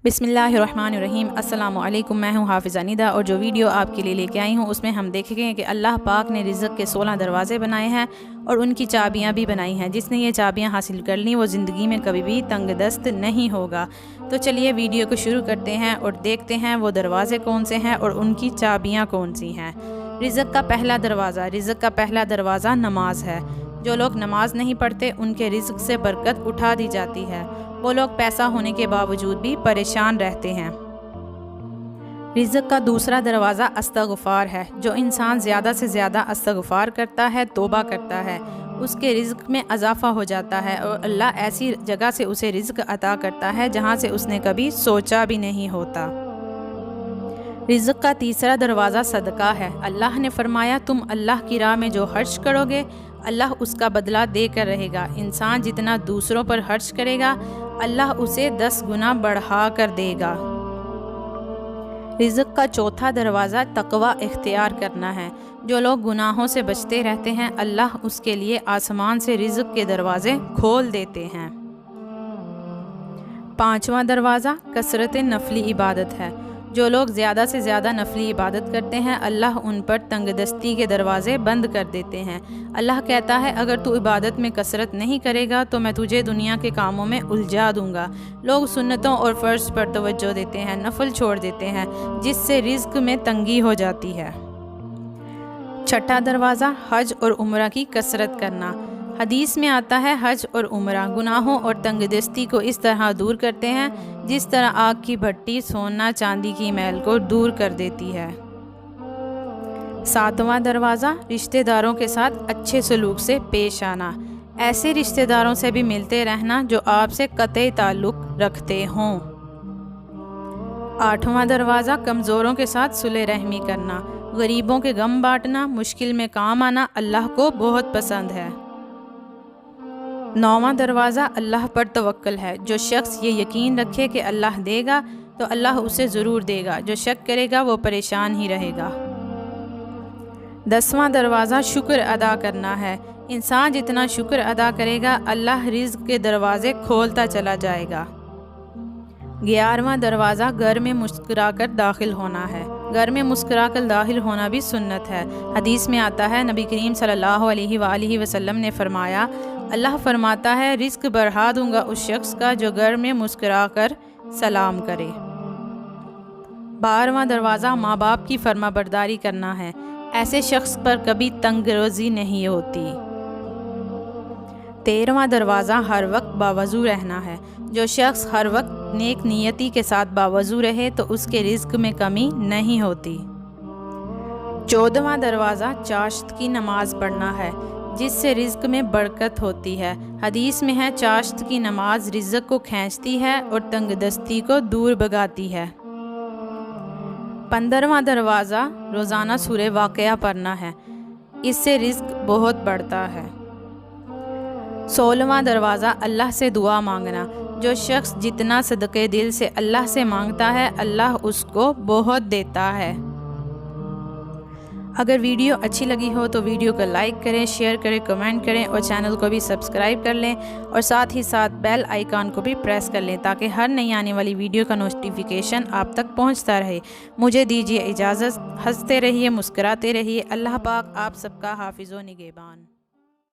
बिस्मिल्लाहिर्रहमानिर्रहीम। अस्सलामु अलैकुम। मैं हूँ हाफिज़ा निदा और जो वीडियो आपके लिए लेके आई हूँ उसमें हम देखेंगे कि अल्लाह पाक ने रिज़्क़ के 16 दरवाज़े बनाए हैं और उनकी चाबियाँ भी बनाई हैं। जिसने ये चाबियाँ हासिल कर लीं वो ज़िंदगी में कभी भी तंगदस्त नहीं होगा। तो चलिए वीडियो को शुरू करते हैं और देखते हैं वो दरवाज़े कौन से हैं और उनकी चाबियाँ कौन सी हैं। रिज़्क़ का पहला दरवाज़ा नमाज है। जो लोग नमाज नहीं पढ़ते उनके रिज़्क़ से बरकत उठा दी जाती है। वो लोग पैसा होने के बावजूद भी परेशान रहते हैं। रिज़्क़ का दूसरा दरवाज़ा इस्तग़फ़ार है। जो इंसान ज़्यादा से ज़्यादा इस्तग़फ़ार करता है, तौबा करता है, उसके रिज़्क़ में इजाफ़ा हो जाता है और अल्लाह ऐसी जगह से उसे रिज़्क़ अता करता है जहाँ से उसने कभी सोचा भी नहीं होता। रिज़्क़ का तीसरा दरवाज़ा सदका है। अल्लाह ने फरमाया, तुम अल्लाह की राह में जो खर्च करोगे अल्लाह उसका बदला देकर रहेगा। इंसान जितना दूसरों पर खर्च करेगा अल्लाह उसे 10 गुना बढ़ा कर देगा। रिज़्क़ का चौथा दरवाज़ा तक़वा इख्तियार करना है। जो लोग गुनाहों से बचते रहते हैं अल्लाह उसके लिए आसमान से रिज़्क़ के दरवाज़े खोल देते हैं। पांचवा दरवाज़ा कसरत नफली इबादत है। जो लोग ज़्यादा से ज़्यादा नफली इबादत करते हैं अल्लाह उन पर तंगदस्ती के दरवाज़े बंद कर देते हैं। अल्लाह कहता है, अगर तू इबादत में कसरत नहीं करेगा तो मैं तुझे दुनिया के कामों में उलझा दूंगा। लोग सुन्नतों और फ़र्ज पर तवज्जो देते हैं, नफल छोड़ देते हैं, जिससे रिज़्क़ में तंगी हो जाती है। छठा दरवाज़ा हज और उम्रा की कसरत करना। हदीस में आता है, हज और उम्रा गुनाहों और तंगदस्ती को इस तरह दूर करते हैं जिस तरह आग की भट्टी सोना चांदी की मैल को दूर कर देती है। सातवां दरवाज़ा रिश्तेदारों के साथ अच्छे सलूक से पेश आना। ऐसे रिश्तेदारों से भी मिलते रहना जो आपसे कतई ताल्लुक़ रखते हों। आठवां दरवाज़ा कमज़ोरों के साथ सुलह रहमी करना। गरीबों के गम बांटना, मुश्किल में काम आना अल्लाह को बहुत पसंद है। नौवां दरवाज़ा अल्लाह पर तवक्कल है। जो शख्स ये यकीन रखे कि अल्लाह देगा तो अल्लाह उसे ज़रूर देगा। जो शक करेगा वो परेशान ही रहेगा। 10वां दरवाज़ा शुक्र अदा करना है। इंसान जितना शुक्र अदा करेगा अल्लाह रिज़्क़ के दरवाज़े खोलता चला जाएगा। 11वां दरवाज़ा घर में मुस्कुराकर दाखिल होना है। घर में मुस्कुराकर दाखिल होना भी सुन्नत है। हदीस में आता है, नबी करीम सल्लल्लाहु अलैहि वसल्लम ने फरमाया, अल्लाह फरमाता है, रिज़्क़ बढ़ा दूंगा उस शख्स का जो घर में मुस्कुराकर सलाम करे। 12वां दरवाज़ा माँ बाप की फरमाबरदारी करना है। ऐसे शख्स पर कभी तंगरोज़ी नहीं होती। 13वां दरवाज़ा हर वक्त बावज़ू रहना है। जो शख्स हर वक्त नेक नियति के साथ बावज़ू रहे तो उसके रिज़्क़ में कमी नहीं होती। 14वां दरवाज़ा चाश्त की नमाज पढ़ना है, जिससे रिज़्क़ में बरकत होती है। हदीस में है, चाश्त की नमाज रिज़्क़ को खींचती है और तंगदस्ती को दूर भगाती है। 15वां दरवाज़ा रोज़ाना सूरह वाक़िया पढ़ना है। इससे रिज़्क़ बहुत बढ़ता है। 16वां दरवाज़ा अल्लाह से दुआ मांगना। जो शख्स जितना सदक़े दिल से अल्लाह से मांगता है अल्लाह उसको बहुत देता है। अगर वीडियो अच्छी लगी हो तो वीडियो को लाइक करें, शेयर करें, कमेंट करें और चैनल को भी सब्सक्राइब कर लें और साथ ही साथ बेल आइकन को भी प्रेस कर लें ताकि हर नई आने वाली वीडियो का नोटिफिकेशन आप तक पहुंचता रहे। मुझे दीजिए इजाज़त। हंसते रहिए, मुस्कुराते रहिए। अल्लाह पाक आप सबका हाफिज़ व निगहबान।